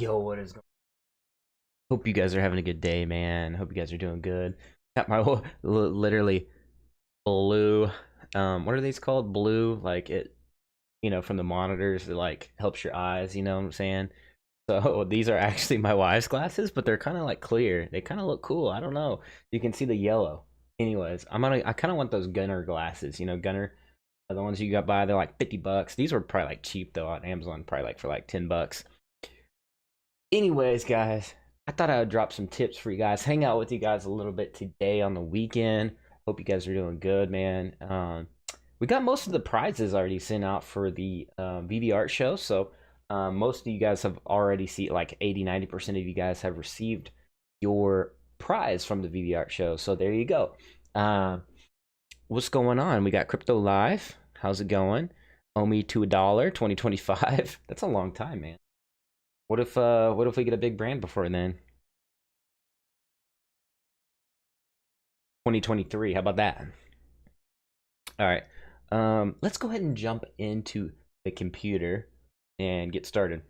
Yo, what is going on? Hope you guys are having a good day, man. Hope you guys are doing good. Got my literally blue, what are these called? Blue, like it, from the monitors, it like helps your eyes, you know what I'm saying? So these are actually my wife's glasses, but they're kind of like clear. They kind of look cool. I don't know. You can see the yellow. Anyways, I kind of want those Gunner glasses, Gunner, the ones you got by, they're like 50 bucks. These were probably like cheap though on Amazon, probably like for like 10 bucks. Anyways, guys, I thought I would drop some tips for you guys, hang out with you guys a little bit today on the weekend. Hope you guys are doing good, man. We got most of the prizes already sent out for the VeVe art show. So most of you guys have already seen, like 80-90% of you guys have received your prize from the VeVe art show. So there you go. What's going on? We got Crypto Live. How's it going? OMI to $1, 2025. That's a long time, man. What if we get a big brand before then? 2023. How about that? All right. Let's go ahead and jump into the computer and get started.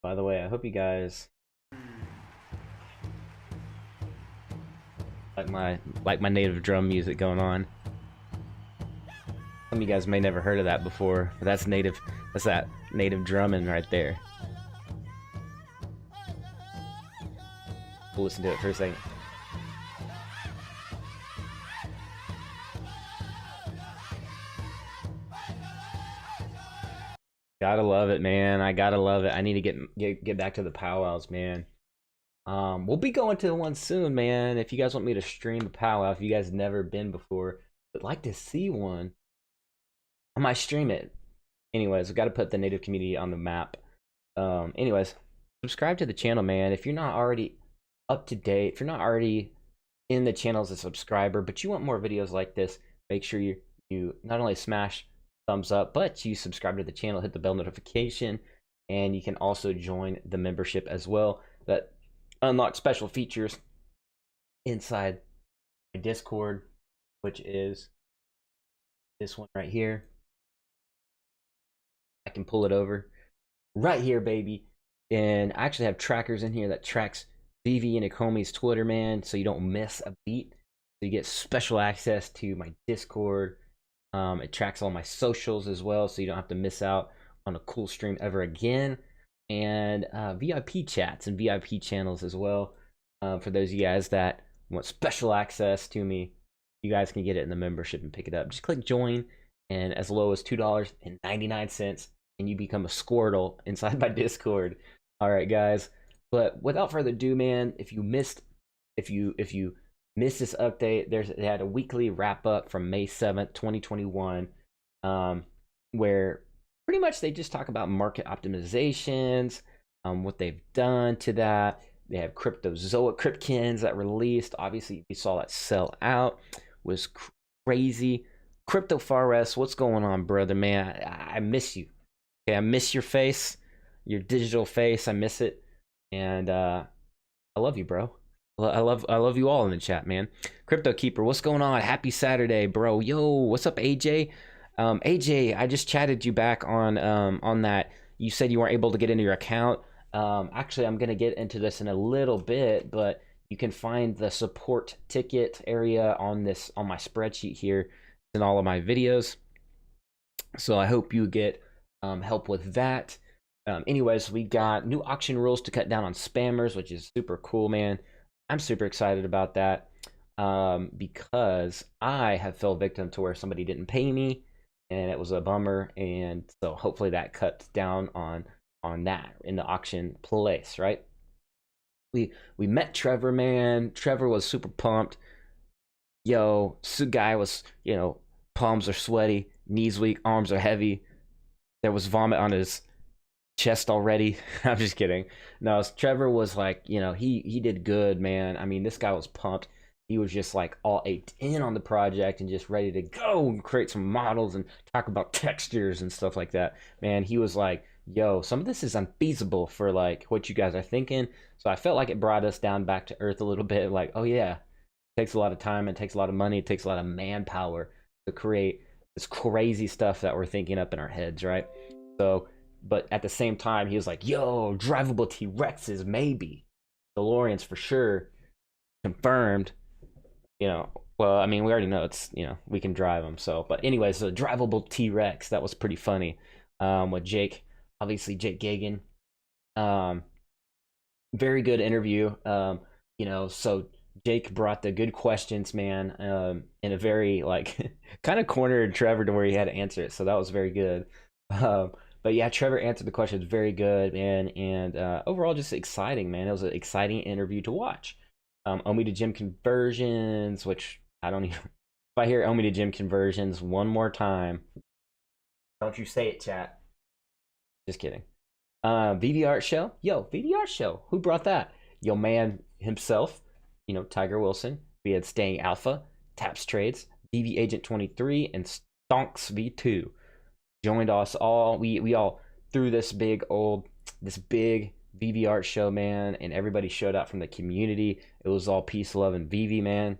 By the way, I hope you guys like my native drum music going on. Some of you guys may never heard of that before, but that's that native drumming right there. We'll listen to it for a second. Gotta love it, man. I gotta love it. I need to get back to the powwows, man. We'll be going to one soon, man. If you guys want me to stream a powwow, if you guys never been before, but like to see one, I might stream it. Anyways, we've got to put the native community on the map. Anyways, subscribe to the channel, man. If you're not already up to date, if you're not already in the channel as a subscriber, but you want more videos like this, make sure you not only smash thumbs up, but you subscribe to the channel, hit the bell notification, and you can also join the membership as well. That unlocks special features inside my Discord, which is this one right here. I can pull it over right here, baby. And I actually have trackers in here that tracks VeVe and ECOMI's Twitter, man, so you don't miss a beat. So you get special access to my Discord. It tracks all my socials as well, so you don't have to miss out on a cool stream ever again. And VIP chats and VIP channels as well. For those of you guys that want special access to me, you guys can get it in the membership and pick it up. Just click join, and as low as $2.99, and you become a Squirtle inside my Discord. All right, guys. But without further ado, man, if you missed this update, they had a weekly wrap up from May 7th, 2021, where pretty much they just talk about market optimizations, what they've done to that. They have Cryptozoic Cryptkins that released. Obviously, we saw that sell out. Was crazy. Crypto Fares, what's going on, brother, man? I miss you. Okay, I miss your face, your digital face. I miss it, and I love you, bro. I love you all in the chat, man. Crypto Keeper, what's going on? Happy Saturday, bro. Yo, what's up, AJ? AJ, I just chatted you back on that. You said you weren't able to get into your account. Actually, I'm gonna get into this in a little bit, but you can find the support ticket area on my spreadsheet here in all of my videos. So I hope you get help with that. Anyways, we got new auction rules to cut down on spammers, which is super cool, man. I'm super excited about that because I have fell victim to where somebody didn't pay me, and it was a bummer. And so hopefully that cuts down on that in the auction place, right? We met Trevor, man. Trevor was super pumped. Yo, guy was, palms are sweaty, knees weak, arms are heavy. There was vomit on his chest already. I'm just kidding. No, Trevor was like, he did good, man. I mean, this guy was pumped. He was just like all in on the project and just ready to go and create some models and talk about textures and stuff like that. Man, he was like, yo, some of this is unfeasible for like what you guys are thinking. So I felt like it brought us down back to earth a little bit. Like, oh yeah, takes a lot of time, it takes a lot of money, it takes a lot of manpower to create this crazy stuff that we're thinking up in our heads, right? So, but at the same time, he was like, yo, drivable T-Rexes, maybe. DeLoreans for sure, confirmed. You know, well, I mean, we already know it's, you know, we can drive them. So, but anyways, so drivable T-Rex, that was pretty funny. With Jake, obviously Jake Gagan. Um, Very good interview. You know, so Jake brought the good questions, man, in a very like kind of cornered Trevor to where he had to answer it. So that was very good. Um, but yeah, Trevor answered the questions very good, man, and overall just exciting, man. It was an exciting interview to watch. OMI to gym conversions, which I don't even. If I hear OMI to gym conversions one more time, don't you say it, chat. Just kidding. VeVe Art Show. Yo, VeVe Art Show. Who brought that? Yo, man himself. You know, Tiger Wilson. We had Staying Alpha, Taps Trades, VeVe Agent 23, and Stonks V2 joined us all. We all threw this big VeVe Art Show, man, and everybody showed up from the community. It was all peace, love, and VeVe, man.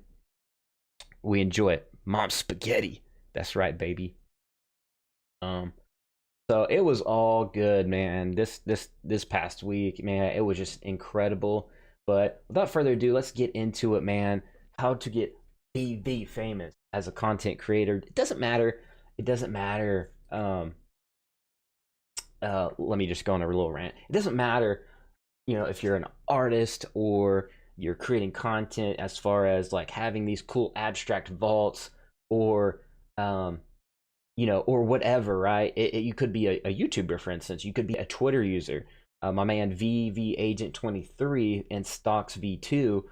We enjoy it. Mom spaghetti. That's right, baby. So it was all good, man. This past week, man, it was just incredible. But without further ado, let's get into it, man. How to get VeVe famous as a content creator. It doesn't matter. It doesn't matter. Let me just go on a little rant. It doesn't matter, you know, if you're an artist or you're creating content as far as like having these cool abstract vaults or you know, or whatever, right? You could be a YouTuber, for instance. You could be a Twitter user. My man VeVe Agent 23 and Stocks V2,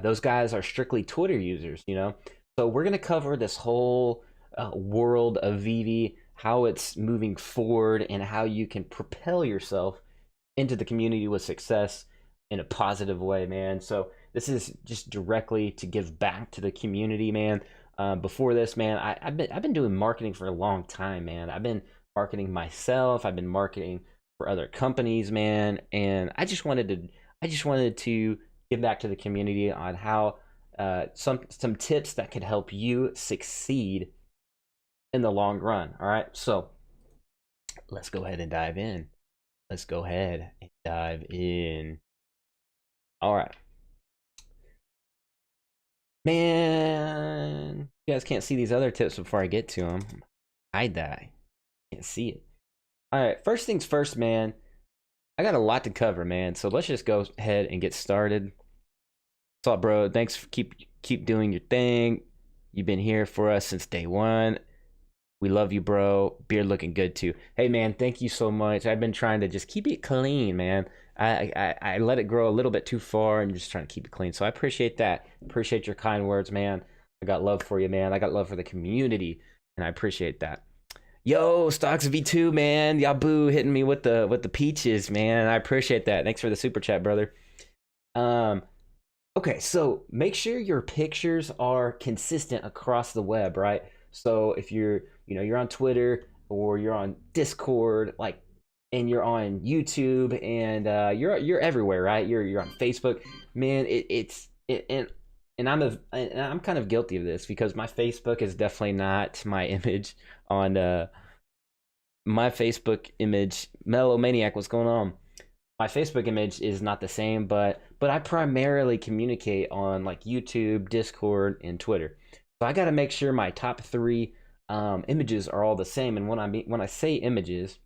those guys are strictly Twitter users, you know? So we're going to cover this whole world of VeVe, how it's moving forward, and how you can propel yourself into the community with success in a positive way, man. So this is just directly to give back to the community, man. Before this, man, I've been doing marketing for a long time, man. I've been marketing myself. I've been marketing for other companies, man, and I just wanted to give back to the community on how some tips that could help you succeed in the long run. All right, so let's go ahead and dive in. Let's go ahead and dive in. All right. Man, you guys can't see these other tips before I get to them. Hide that. Can't see it. All right, first things first, man. I got a lot to cover, man. So let's just go ahead and get started. What's up, bro? Thanks for keep doing your thing. You've been here for us since day one. We love you, bro. Beard looking good too. Hey, man, thank you so much. I've been trying to just keep it clean, man. I let it grow a little bit too far. I'm just trying to keep it clean. So I appreciate that. Appreciate your kind words, man. I got love for you, man. I got love for the community, and I appreciate that. Yo, Stocks V2, man. Yabu hitting me with the peaches, man. I appreciate that. Thanks for the super chat, brother. Okay, so make sure your pictures are consistent across the web, right? So if you're on Twitter or you're on Discord, like, and you're on YouTube and you're everywhere, right? You're on Facebook, man. And I'm kind of guilty of this because my Facebook is definitely not my image on my Facebook image. Mellow Maniac, what's going on? My Facebook image is not the same, but I primarily communicate on like YouTube, Discord, and Twitter. So I got to make sure my top 3 images are all the same. And when I say images,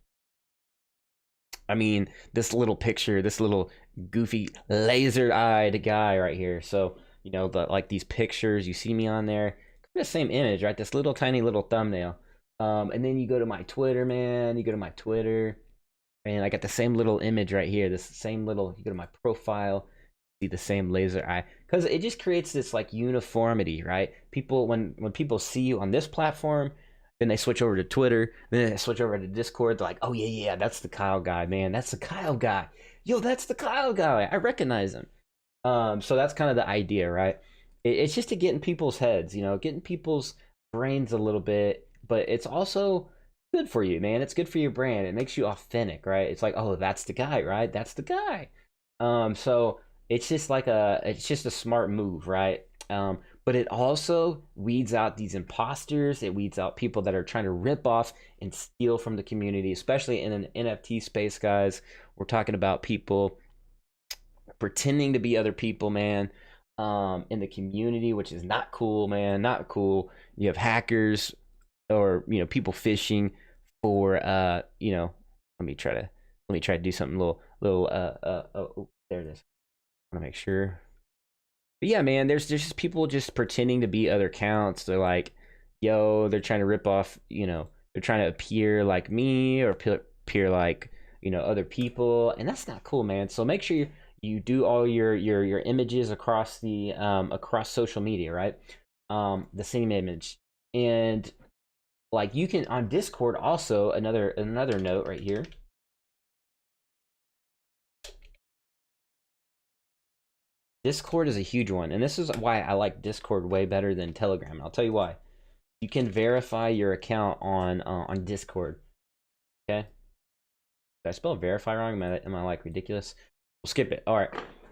I mean this little picture, this little goofy laser-eyed guy right here. So you know, like these pictures you see me on there, the same image, right? This little tiny little thumbnail. And then you go to my Twitter, man. You go to my Twitter, and I got the same little image right here. This same little. You go to my profile, see the same laser eye, because it just creates this like uniformity, right? People when people see you on this platform, then they switch over to Twitter, then they switch over to Discord. They're like, oh yeah, that's the Kyle guy, man. That's the Kyle guy. Yo, that's the Kyle guy. I recognize him. So that's kind of the idea, right? It's just to get in people's heads, you know, getting people's brains a little bit, but it's also good for you, man. It's good for your brand. It makes you authentic, right? It's like, oh, that's the guy, right? That's the guy. So it's just a smart move, right? but it also weeds out these imposters. It weeds out people that are trying to rip off and steal from the community, especially in an NFT space, guys. We're talking about people pretending to be other people, man, in the community, which is not cool, man, not cool. You have hackers or, you know, people fishing for, you know, let me try to do something oh, there it is. I want to make sure. But yeah, man, there's just people just pretending to be other accounts. They're like, yo, they're trying to rip off, you know, they're trying to appear like me or appear like, you know, other people, and that's not cool, man. So make sure you do all your images across the across social media, right? The same image, and like you can on Discord also, another note right here. Discord is a huge one, and this is why I like Discord way better than Telegram. And I'll tell you why. You can verify your account on Discord. Okay. Did I spell verify wrong? Am I like ridiculous? We'll skip it. All right.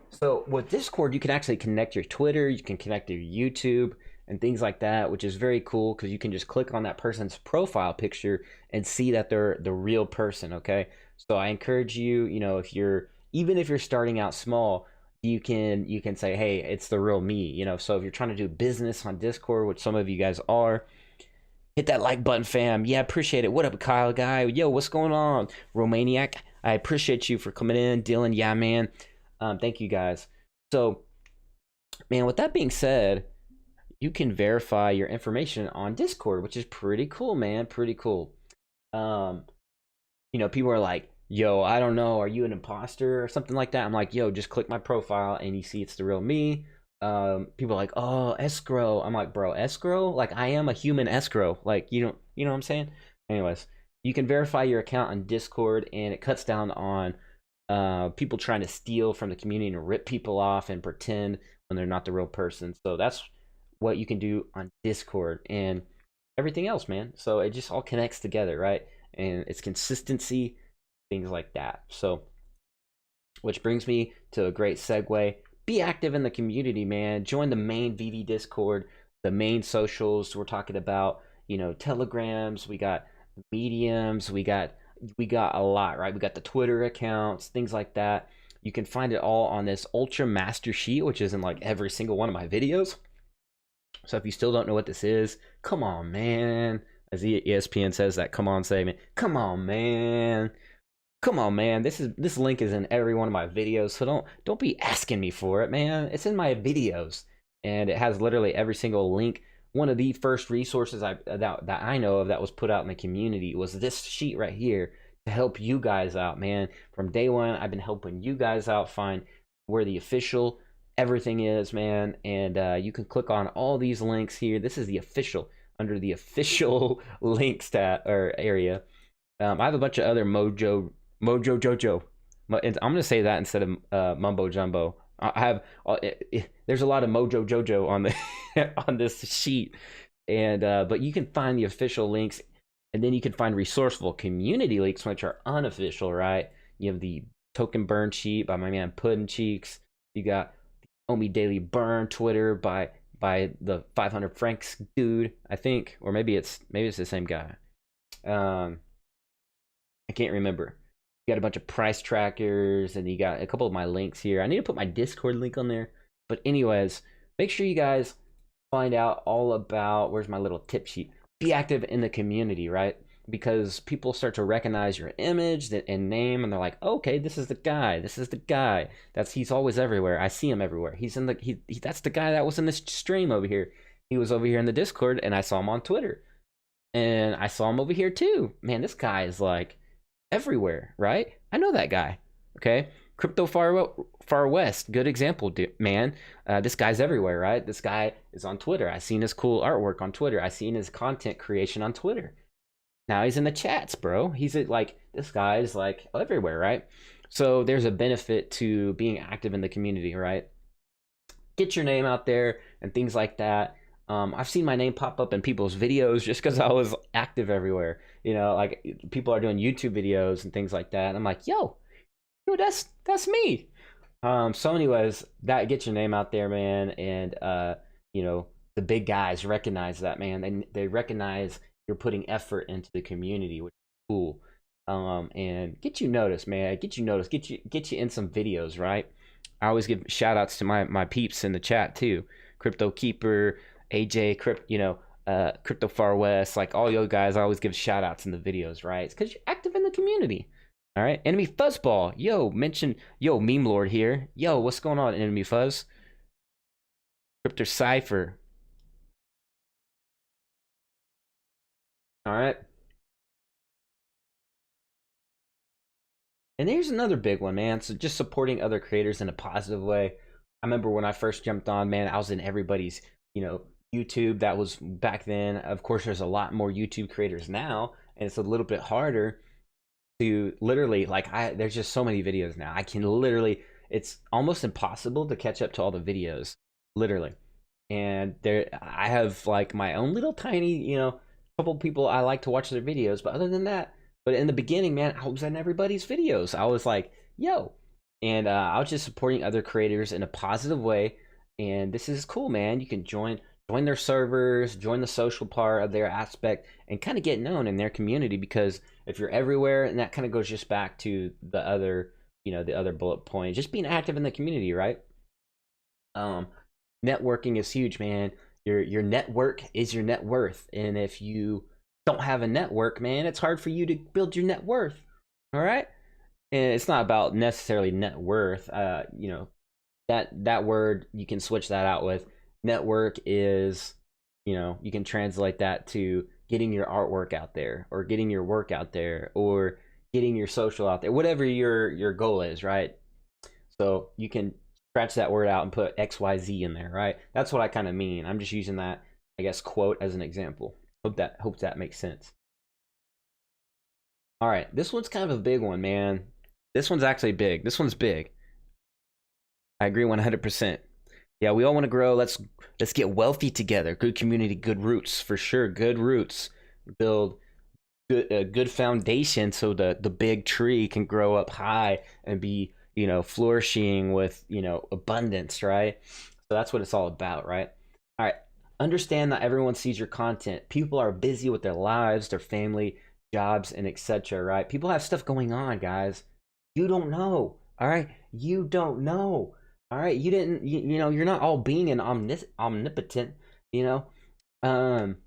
So with Discord, you can actually connect your Twitter, you can connect your YouTube, and things like that, which is very cool because you can just click on that person's profile picture and see that they're the real person. Okay. So I encourage you, you know, even if you're starting out small, you can say, hey, it's the real me, you know. So if you're trying to do business on Discord, which some of you guys are, hit that like button, fam. Yeah, appreciate it. What up, Kyle guy? Yo, what's going on? Romaniac, I appreciate you for coming in. Dylan, yeah, man. Thank you guys. So, man, with that being said, you can verify your information on Discord, which is pretty cool, man. Pretty cool. You know, people are like, yo, I don't know, are you an imposter or something like that? I'm like, yo, just click my profile and you see it's the real me. People are like, oh, escrow. I'm like, bro, escrow? Like, I am a human escrow. Like, you know what I'm saying? Anyways, you can verify your account on Discord, and it cuts down on people trying to steal from the community and rip people off and pretend when they're not the real person. So that's what you can do on Discord and everything else, man. So it just all connects together, right? And it's consistency, things like that. So, which brings me to a great segue. Be active in the community, man. Join the main VeVe Discord, the main socials. We're talking about, you know, Telegrams. We got Mediums. We got a lot, right? We got the Twitter accounts, things like that. You can find it all on this Ultra Master Sheet, which is in like every single one of my videos. So if you still don't know what this is, come on, man. As ESPN says that come on segment. Come on, man. Come on, man. This link is in every one of my videos, so don't be asking me for it, man. It's in my videos, and it has literally every single link. One of the first resources that I know of that was put out in the community was this sheet right here to help you guys out, man. From day one, I've been helping you guys out find where the official everything is, man. And you can click on all these links here. This is the official, under the official links tab or area. I have a bunch of other Mojo Jojo. I'm gonna say that instead of Mumbo Jumbo. I have there's a lot of Mojo Jojo on the on this sheet, and but you can find the official links, and then you can find resourceful community links, which are unofficial, right? You have the token burn sheet by my man Puddin Cheeks. You got the OMI Daily Burn Twitter by the 500 Francs dude, I think, or maybe it's the same guy. I can't remember. You got a bunch of price trackers, and you got a couple of my links here. I need to put my Discord link on there. But anyways, make sure you guys find out all about, where's my little tip sheet? Be active in the community, right? Because people start to recognize your image and name, and they're like, okay, this is the guy. This is the guy. He's always everywhere. I see him everywhere. He's in the that's the guy that was in this stream over here. He was over here in the Discord, and I saw him on Twitter. And I saw him over here too. Man, this guy is like everywhere, right? I know that guy. Okay, Crypto Far West, good example, man. This guy's everywhere, right? This guy is on Twitter. I seen his cool artwork on Twitter. I seen his content creation on Twitter. Now he's in the chats, bro. He's like, this guy is like everywhere, right? So there's a benefit to being active in the community, right? Get your name out there and things like that. I've seen my name pop up in people's videos just because I was active everywhere. You know, like people are doing YouTube videos and things like that. And I'm like, yo, that's me. So anyways, that gets your name out there, man. And you know, the big guys recognize that, man. They recognize you're putting effort into the community, which is cool. And get you noticed, man. Get you noticed. Get you in some videos, right? I always give shout outs to my peeps in the chat too. Crypto Keeper, AJ, Crypto Far West, like all you guys. I always give shout outs in the videos, right? It's because you're active in the community. All right, Enemy Fuzzball, yo, Meme Lord here, yo, what's going on, Enemy Fuzz? Crypto Cipher. All right. And here's another big one, man. So just supporting other creators in a positive way. I remember when I first jumped on, man, I was in everybody's, YouTube. That was back then. Of course, there's a lot more YouTube creators now, and it's a little bit harder to literally, like, there's just so many videos now. I can literally, it's almost impossible to catch up to all the videos, literally. And I have like my own little tiny, couple people I like to watch their videos, but other than that, but in the beginning, man, I was in everybody's videos. I was like, yo, and I was just supporting other creators in a positive way. And this is cool, man. You can join their servers, join the social part of their aspect, and kind of get known in their community. Because if you're everywhere, and that kind of goes just back to the other, the other bullet point, just being active in the community, right? Networking is huge, man. Your network is your net worth, and if you don't have a network, man, it's hard for you to build your net worth. All right, and it's not about necessarily net worth. That word, you can switch that out with network is, you can translate that to getting your artwork out there, or getting your work out there, or getting your social out there, whatever your goal is, right? So you can scratch that word out and put XYZ in there, right? That's what I kind of mean. I'm just using that, I guess, quote as an example. Hope that makes sense. All right, this one's kind of a big one, man. This one's actually big. This one's big. I agree 100%. Yeah, we all want to grow. Let's get wealthy together. Good community, good roots for sure. Good roots build a good foundation so the big tree can grow up high and be, flourishing with, abundance, right? So that's what it's all about, right? All right. Understand that everyone sees your content. People are busy with their lives, their family, jobs, and etc., right? People have stuff going on, guys. You don't know. All right? You don't know. All right? You didn't you're not all being an omnipotent, you know? Um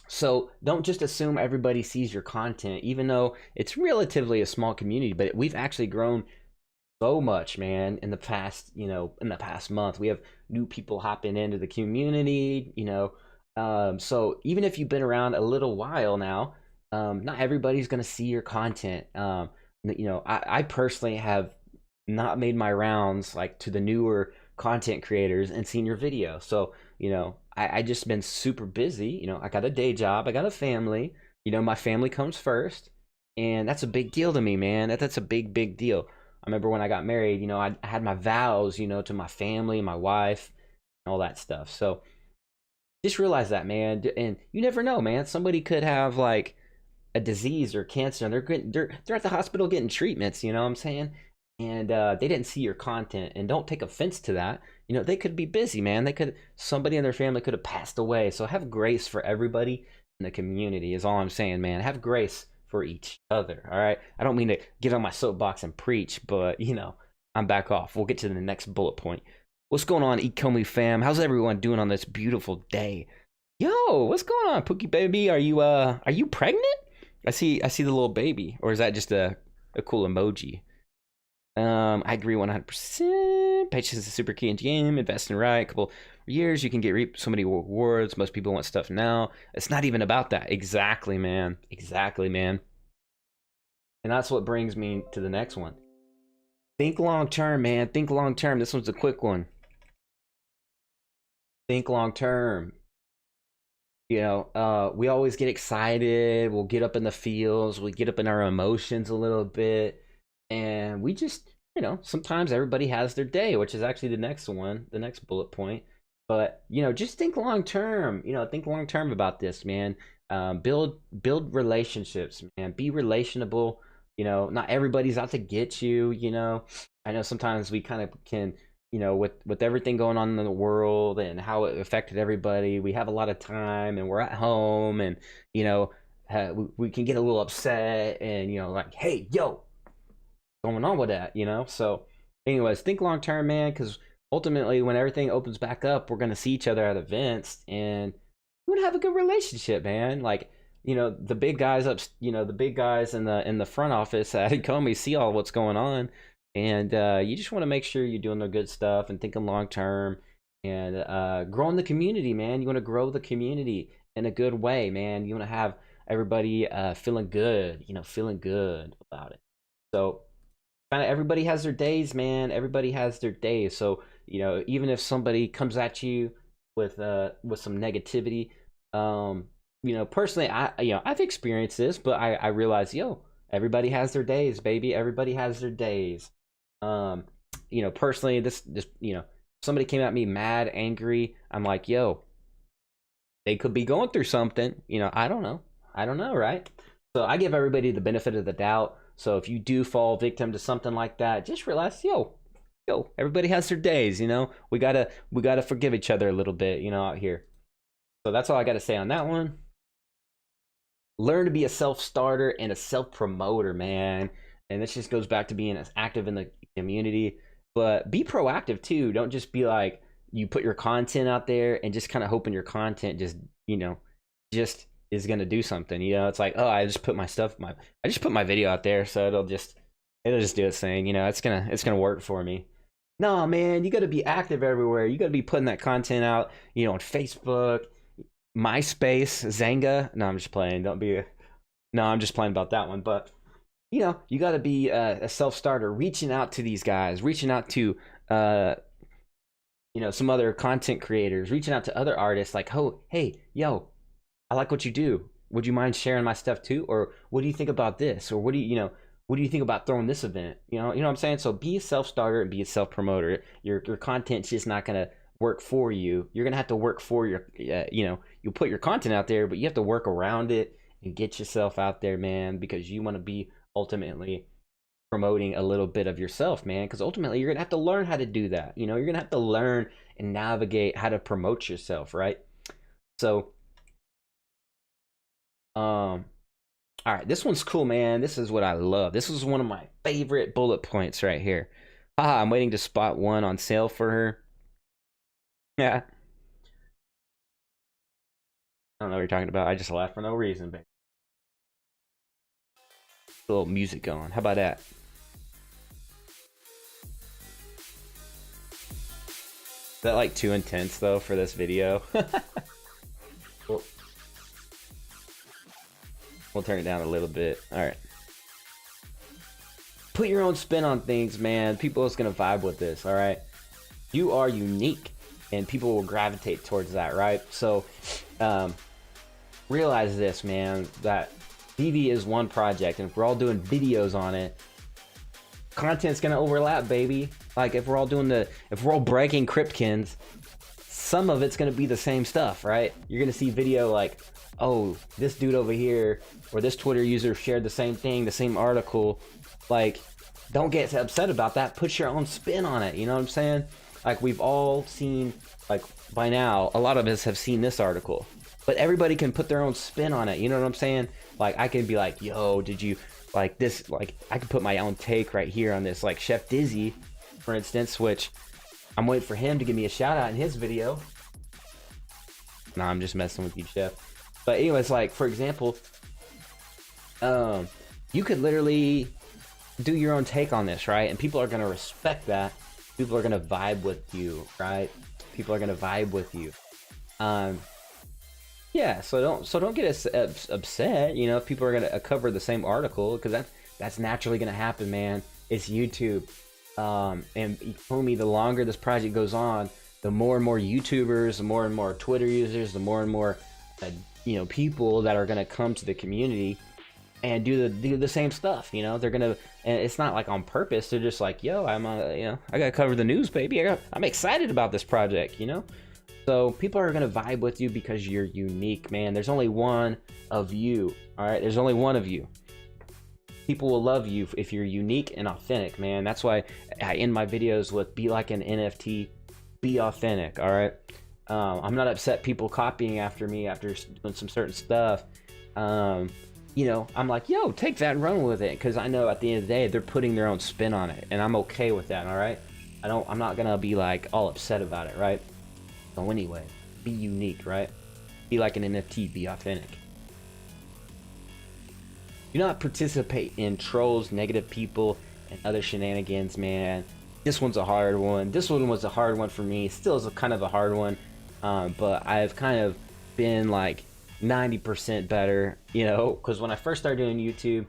so don't just assume everybody sees your content, even though it's relatively a small community, but we've actually grown so much, man, in the past, in the past month. We have new people hopping into the community, so even if you've been around a little while now, not everybody's going to see your content. I personally have not made my rounds like to the newer content creators and seen your video. So, I just been super busy. I got a day job, I got a family, my family comes first. And that's a big deal to me, man. That's a big deal. I remember when I got married, I had my vows, to my family, my wife, and all that stuff. So just realize that, man. And you never know, man. Somebody could have like a disease or cancer, and they're at the hospital getting treatments. You know what I'm saying? And they didn't see your content, and don't take offense to that. They could be busy, man. Somebody in their family could have passed away. So have grace for everybody in the community. Is all I'm saying, man. Have grace for each other. All right. I don't mean to get on my soapbox and preach, but I'm back off. We'll get to the next bullet point. What's going on, ECOMI fam? How's everyone doing on this beautiful day? Yo, what's going on, Pookie baby? Are you pregnant? I see the little baby, or is that just a cool emoji? I agree 100%. Patience is super key in game. Invest in right. A couple years, you can reap so many rewards. Most people want stuff now. It's not even about that. Exactly, man. Exactly, man. And that's what brings me to the next one. Think long term, man. Think long term. This one's a quick one. Think long term. We always get excited. We'll get up in the feels. We get up in our emotions a little bit. And we just, sometimes everybody has their day, which is actually the next one, the next bullet point. But, just think long term. Think long term about this, man. Build relationships, man. Be relationable. Not everybody's out to get you. I know sometimes we kind of can you know, with everything going on in the world and how it affected everybody, we have a lot of time and we're at home, and you know, we can get a little upset, and you know, like, hey, yo, going on with that, you know? So anyways, think long term, man, because ultimately when everything opens back up, we're gonna see each other at events, and we're gonna have a good relationship, man. Like, you know, the big guys up, you know, the big guys in the front office at ECOMI see all what's going on, and you just want to make sure you're doing the good stuff and thinking long term, and growing the community, man. You want to grow the community in a good way, man. You want to have everybody feeling good, you know, feeling good about it. So kind of everybody has their days, man. Everybody has their days. So you know, even if somebody comes at you with some negativity, um, you know, personally, I've experienced this, but I realize, yo, everybody has their days, baby. Everybody has their days. Um, you know, personally, this you know, somebody came at me mad, angry. I'm like, yo, they could be going through something. You know, I don't know, right? So I give everybody the benefit of the doubt. So if you do fall victim to something like that, just realize, yo, everybody has their days. You know, we gotta forgive each other a little bit. You know, out here. So that's all I got to say on that one. Learn to be a self-starter and a self-promoter, man. And this just goes back to being as active in the community, but be proactive too. Don't just be like, you put your content out there and just kind of hoping your content just, you know, just is going to do something. You know, it's like, oh, I just put my video out there, so it'll just do its thing. You know, it's gonna work for me. No, man, you got to be active everywhere. You got to be putting that content out, you know, on Facebook, MySpace, Zanga. No, I'm just playing. No, I'm just playing about that one. But you know, you got to be a self-starter, reaching out to these guys, reaching out to you know, some other content creators, reaching out to other artists, like, oh, hey, yo, I like what you do. Would you mind sharing my stuff too? Or what do you think about this? Or what do you, you know, what do you think about throwing this event? You know what I'm saying? So be a self-starter and be a self-promoter. Your content's just not gonna work for you. You're gonna have to work for your, you know, you put your content out there, but you have to work around it and get yourself out there, man, because you want to be ultimately promoting a little bit of yourself, man, because ultimately you're gonna have to learn how to do that. You know, you're gonna have to learn and navigate how to promote yourself, right? So all right, this one's cool, man. This is what I love. This is one of my favorite bullet points right here. Haha, I'm waiting to spot one on sale for her. Yeah, I don't know what you're talking about. I just laughed for no reason, baby. A little music going. How about that? Is that like too intense though for this video? we'll, we'll turn it down a little bit. All right. Put your own spin on things, man. People are just gonna vibe with this. All right. You are unique, and people will gravitate towards that, right? So, realize this, man. That VeVe is one project, and if we're all doing videos on it, content's gonna overlap, baby. Like if we're all breaking Cryptkins, some of it's gonna be the same stuff, right? You're gonna see video like, oh, this dude over here or this Twitter user shared the same thing, the same article. Like, don't get upset about that. Put your own spin on it. You know what I'm saying? Like we've all seen, like by now, a lot of us have seen this article, but everybody can put their own spin on it. You know what I'm saying? Like I can be like, yo, did you like this? Like I could put my own take right here on this, like Chef Dizzy, for instance, which I'm waiting for him to give me a shout out in his video. Nah, I'm just messing with you, Chef. But anyways, like for example, you could literally do your own take on this, right? And people are gonna respect that. People are gonna vibe with you, right? People are gonna vibe with you. Yeah, so don't get upset, you know, if people are gonna cover the same article, because that's naturally gonna happen, man. It's YouTube. And for me, the longer this project goes on, the more and more YouTubers, the more and more Twitter users, the more and more you know, people that are gonna come to the community and do the same stuff. You know, they're gonna, and it's not like on purpose. They're just like, yo, I'm you know, I gotta cover the news, baby. I'm excited about this project, you know. So people are gonna vibe with you because you're unique, man. There's only one of you. All right, there's only one of you. People will love you if you're unique and authentic, man. That's why I end my videos with be like an NFT, be authentic. All right. I'm not upset people copying after me after doing some certain stuff. You know, I'm like, yo, take that and run with it, because I know at the end of the day they're putting their own spin on it, and I'm okay with that. All right. I'm not gonna be like all upset about it, right? So anyway, be unique, right? Be like an NFT, be authentic. Do not participate in trolls, negative people, and other shenanigans, man. This one's a hard one. This one was a hard one for me. Still is kind of a hard one, but I've kind of been like 90% better, you know, because when I first started doing YouTube,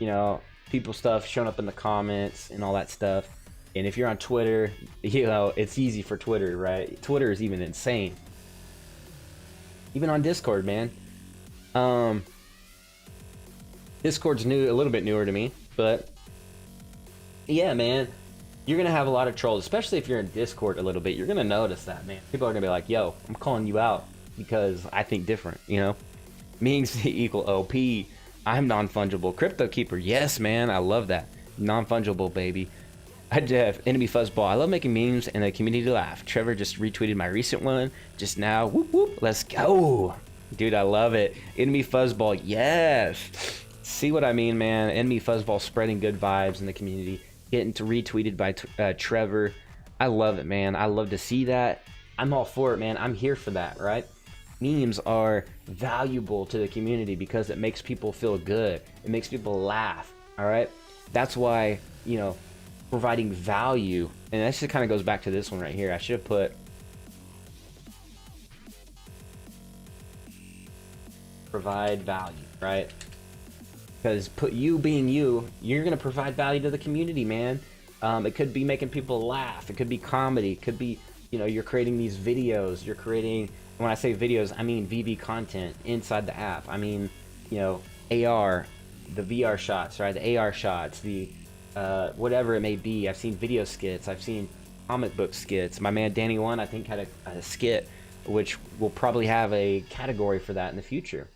you know, people stuff showing up in the comments and all that stuff. And if you're on Twitter, you know, it's easy for Twitter, right? Twitter is even insane. Even on Discord, man. Discord's new, a little bit newer to me, but yeah, man, you're gonna have a lot of trolls, especially if you're in Discord a little bit. You're gonna notice that, man. People are gonna be like, yo, I'm calling you out because I think different, you know? Means equal OP. I'm non-fungible. Crypto Keeper, yes, man, I love that. Non-fungible, baby. I have Enemy Fuzzball. I love making memes and the community laugh. Trevor just retweeted my recent one just now. Whoop, whoop, let's go. Dude, I love it. Enemy Fuzzball, yes. See what I mean, man? Enemy Fuzzball spreading good vibes in the community. Getting to retweeted by Trevor. I love it, man. I love to see that. I'm all for it, man. I'm here for that, right? Memes are valuable to the community because it makes people feel good. It makes people laugh, all right? That's why, you know, providing value, and that just kind of goes back to this one right here. I should have put provide value, right? Because you being you, you're gonna provide value to the community, man. It could be making people laugh. It could be comedy. It could be, you know, you're creating these videos. You're creating, when I say videos, I mean VeVe content inside the app. I mean, you know, AR, the VR shots, right? The AR shots, the whatever it may be. I've seen video skits. I've seen comic book skits. My man Danny One, I think, had a skit, which will probably have a category for that in the future.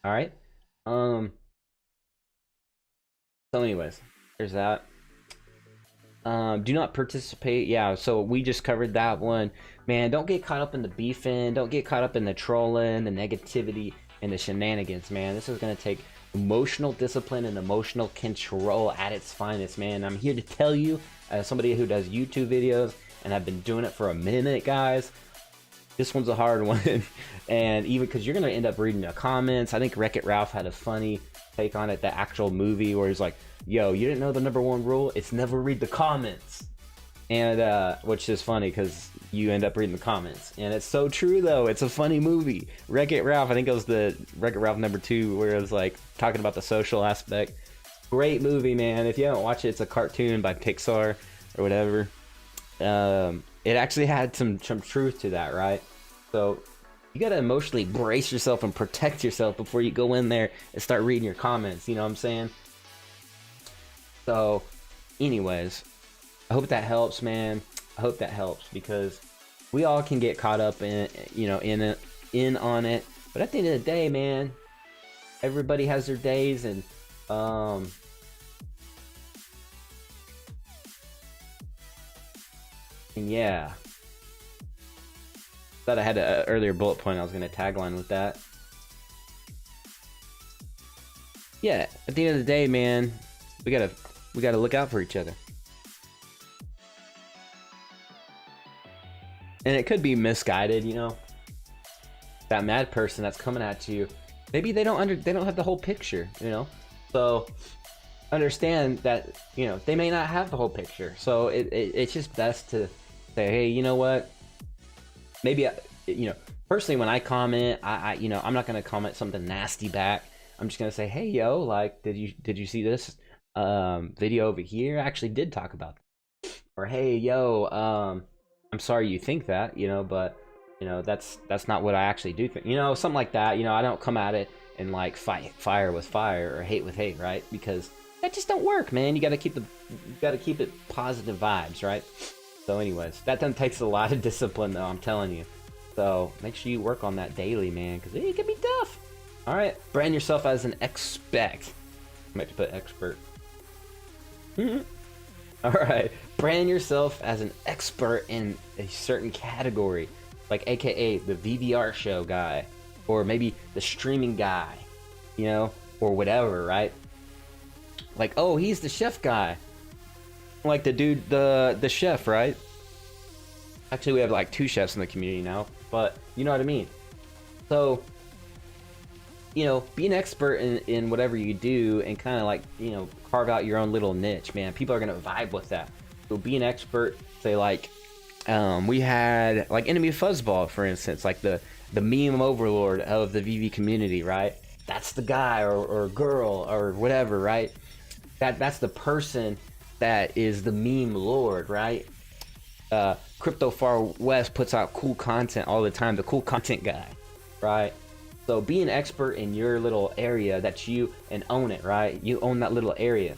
All right. So anyways, there's that. Do not participate. Yeah, so we just covered that one. Man, don't get caught up in the beefing. Don't get caught up in the trolling, the negativity, and the shenanigans, man. This is going to take emotional discipline and emotional control at its finest, man. I'm here to tell you, as somebody who does YouTube videos, and I've been doing it for a minute, guys, this one's a hard one. And even because you're going to end up reading the comments. I think Wreck-It Ralph had a funny take on it, the actual movie, where he's like, yo, you didn't know the #1 rule? It's never read the comments. And which is funny because you end up reading the comments, and it's so true though. It's a funny movie. Wreck-It Ralph, I think it was the Wreck-It Ralph #2, where it was like talking about the social aspect. Great movie, man. If you haven't watched it, it's a cartoon by Pixar or whatever. It actually had some truth to that, right? So you gotta emotionally brace yourself and protect yourself before you go in there and start reading your comments. You know what I'm saying? So anyways, I hope that helps, man. I hope that helps, because we all can get caught up in, you know, in on it. But at the end of the day, man, everybody has their days, and yeah. Thought I had an earlier bullet point I was gonna tagline with that. Yeah, at the end of the day, man, we gotta look out for each other. And it could be misguided, you know. That mad person that's coming at you, maybe they don't have the whole picture, you know. So understand that, you know, they may not have the whole picture. So it's just best to say, hey, you know what? Maybe you know, personally, when I comment, I you know, I'm not gonna comment something nasty back. I'm just gonna say, hey, yo, like, did you see this video over here? I actually did talk about that. Or hey, yo, I'm sorry you think that, you know, but you know, that's not what I actually do think, you know, something like that. You know, I don't come at it and like fight fire with fire or hate with hate, right? Because that just don't work, man. You gotta keep it positive vibes, right? So anyways, that then takes a lot of discipline though, I'm telling you. So make sure you work on that daily, man, because it can be tough. All right, brand yourself as an expect. Meant to put expert. All right, brand yourself as an expert in a certain category, like AKA the VVR show guy, or maybe the streaming guy, you know, or whatever, right? Like, oh, he's the chef guy, like the dude, the chef, right? Actually, we have like 2 chefs in the community now, but you know what I mean. So, you know, be an expert in whatever you do and kind of like, you know, carve out your own little niche, man. People are going to vibe with that. So be an expert. Say like, we had like Enemy Fuzzball, for instance, like the meme overlord of the VeVe community, right? That's the guy or girl or whatever, right? That's the person that is the meme lord, right? Crypto Far West puts out cool content all the time, the cool content guy, right? So be an expert in your little area that you, and own it, right? You own that little area,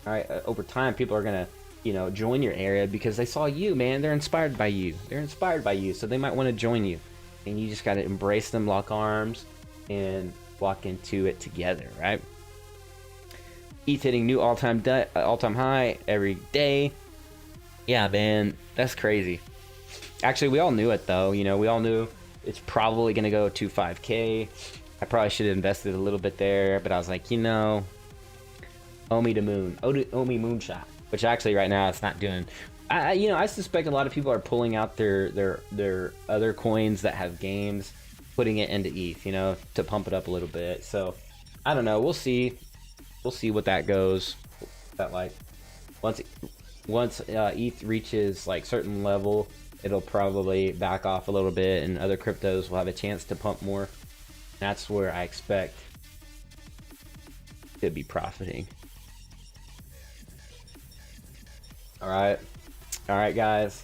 all right? Over time, people are gonna, you know, join your area because they saw you, man. They're inspired by you. They're inspired by you, so they might want to join you. And you just gotta embrace them, lock arms, and walk into it together, right? ETH hitting new all-time high every day. Yeah, man, that's crazy. Actually, we all knew it though. You know, we all knew it's probably gonna go to 5K. I probably should have invested a little bit there, but I was like, you know, OMI to moon, OMI moonshot. Which actually right now it's not doing. You know, I suspect a lot of people are pulling out their other coins that have games, putting it into ETH, you know, to pump it up a little bit. So I don't know. We'll see. We'll see what that goes. That like once ETH reaches like certain level, it'll probably back off a little bit, and other cryptos will have a chance to pump more. That's where I expect to be profiting. All right, guys.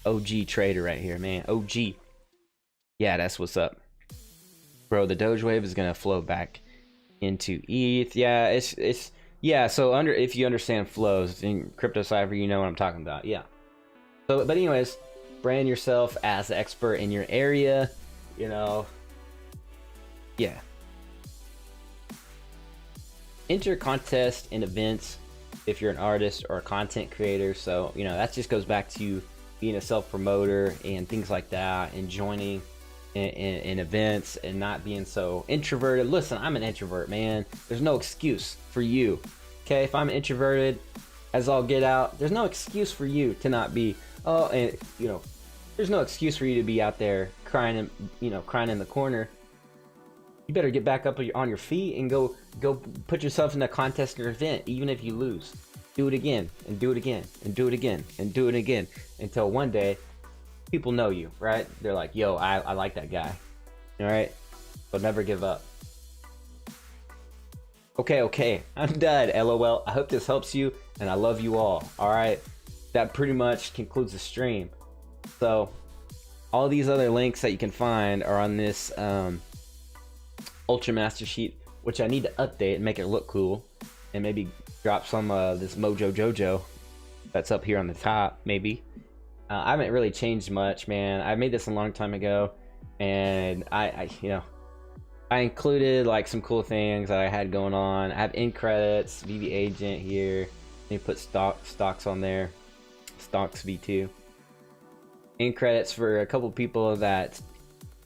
OG trader right here, man. OG. Yeah, that's what's up, bro. The Doge wave is gonna flow back into ETH. Yeah, it's yeah. So if you understand flows in crypto cipher, you know what I'm talking about. Yeah. So, but anyways, brand yourself as the expert in your area. You know. Yeah. Enter contests and events if you're an artist or a content creator. So, you know, that just goes back to being a self-promoter and things like that, and joining in events and not being so introverted. Listen, I'm an introvert, man. There's no excuse for you. Okay, if I'm introverted as all get out, there's no excuse for you to not be. Oh, and you know, there's no excuse for you to be out there crying, crying in the corner. You better get back up on your feet and go put yourself in a contest or event, even if you lose. Do it again and do it again and do it again and do it again until one day people know you, right? They're like, yo, I like that guy. All right, but never give up. Okay, I'm done. LOL. I hope this helps you, and I love you all. All right, that pretty much concludes the stream. So all these other links that you can find are on this Ultra Master Sheet, which I need to update and make it look cool, and maybe drop some this Mojo Jojo that's up here on the top. Maybe I haven't really changed much, man. I made this a long time ago, and I included like some cool things that I had going on. I have in credits, VV agent here. Let me put stocks on there, stocks V2. In credits for a couple people that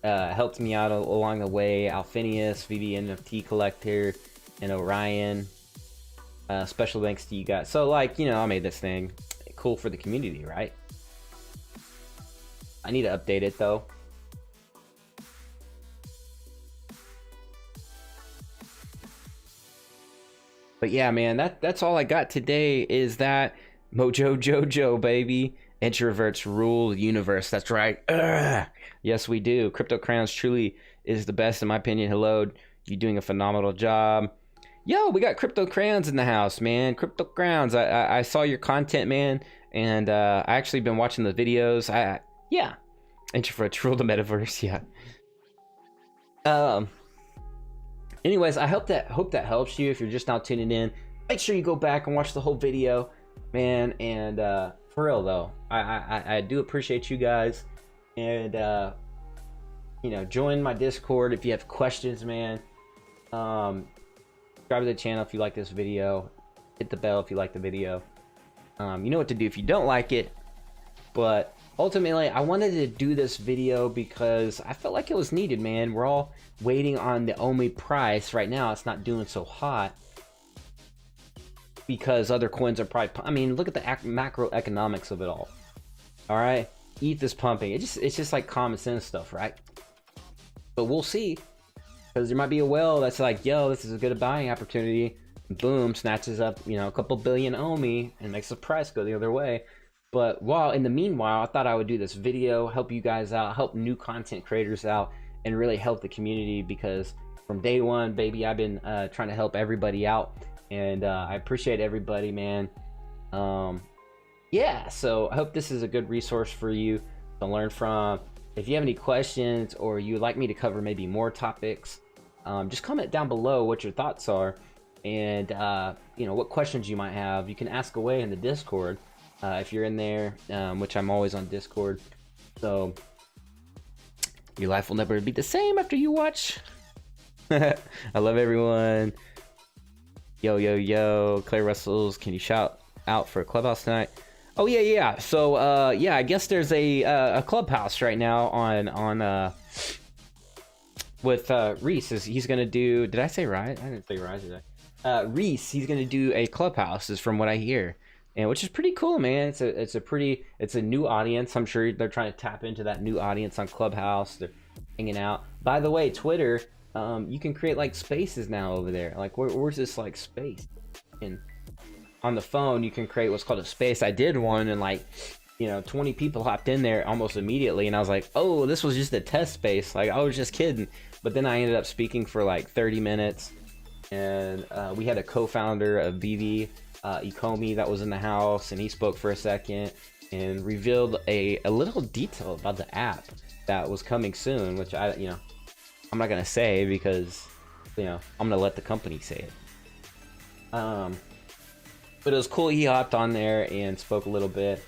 helped me out along the way: Alphinius, VV NFT collector, and Orion. Special thanks to you guys. So like, you know, I made this thing cool for the community, right? I need to update it though. But yeah, man, that's all I got today. Is that Mojo Jojo, baby. Introverts rule the universe. That's right. Ugh. Yes, we do. Crypto Crowns truly is the best in my opinion. Hello, you're doing a phenomenal job. Yo, we got Crypto Crowns in the house, man. Crypto Crowns. I saw your content, man, and I actually been watching the videos. Yeah, introverts rule the metaverse. Yeah. Anyways, I hope that helps you. If you're just now tuning in, make sure you go back and watch the whole video, man. And for real though, I do appreciate you guys, and you know, join my Discord if you have questions, man. subscribe to the channel if you like this video. Hit the bell if you like the video. You know what to do if you don't like it. But ultimately, I wanted to do this video because I felt like it was needed, man. We're all waiting on the OMI price. Right now, it's not doing so hot because other coins are probably... I mean, look at the macroeconomics of it all. All right? ETH is pumping. It's just like common sense stuff, right? But we'll see. Because there might be a whale that's like, yo, this is a good buying opportunity. Boom, snatches up, you know, a couple billion OMI and makes the price go the other way. But in the meanwhile, I thought I would do this video, help you guys out, help new content creators out, and really help the community, because from day one, baby, I've been trying to help everybody out, and I appreciate everybody, man. Yeah, so I hope this is a good resource for you to learn from. If you have any questions or you'd like me to cover maybe more topics, just comment down below what your thoughts are, and you know, what questions you might have. You can ask away in the Discord. If you're in there, which I'm always on Discord. So your life will never be the same after you watch. I love everyone. Yo, yo, yo. Claire Russells, can you shout out for a clubhouse tonight? Oh yeah. So yeah, I guess there's a clubhouse right now on with Reese. He's gonna do... Did I say right? I didn't say right, did I? Reese, he's gonna do a clubhouse, is from what I hear. And which is pretty cool, man. It's a new audience. I'm sure they're trying to tap into that new audience on Clubhouse. They're hanging out. By the way, Twitter, you can create like spaces now over there. Like where's this like space? And on the phone, you can create what's called a space. I did one, and like, you know, 20 people hopped in there almost immediately, and I was like, oh, this was just a test space. Like, I was just kidding. But then I ended up speaking for like 30 minutes, and we had a co-founder of VeVe, ECOMI, that was in the house, and he spoke for a second and revealed a little detail about the app that was coming soon, which I'm not gonna say, because I'm gonna let the company say it. But it was cool. He hopped on there and spoke a little bit.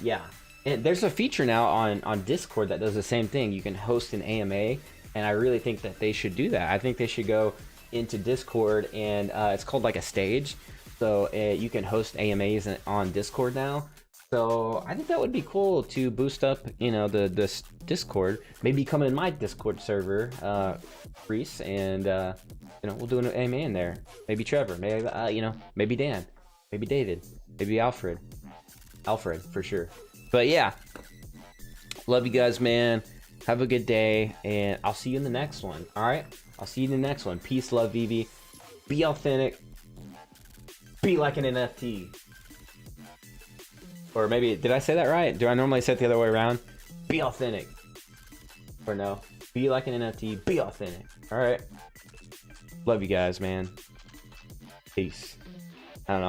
Yeah, and there's a feature now on Discord that does the same thing. You can host an AMA, and I really think that they should do that. I think they should go into Discord, and it's called like a stage. So you can host AMAs on Discord now. So I think that would be cool to boost up, this Discord. Maybe come in my Discord server, Reese, and we'll do an AMA in there. Maybe Trevor, maybe maybe Dan, maybe David, maybe Alfred for sure. But yeah, love you guys, man. Have a good day, and I'll see you in the next one. All right, I'll see you in the next one. Peace, love, VeVe. Be authentic. Be like an NFT. Or maybe, did I say that right? Do I normally say it the other way around? Be authentic. Or no? Be like an NFT. Be authentic. Alright. Love you guys, man. Peace. I don't know.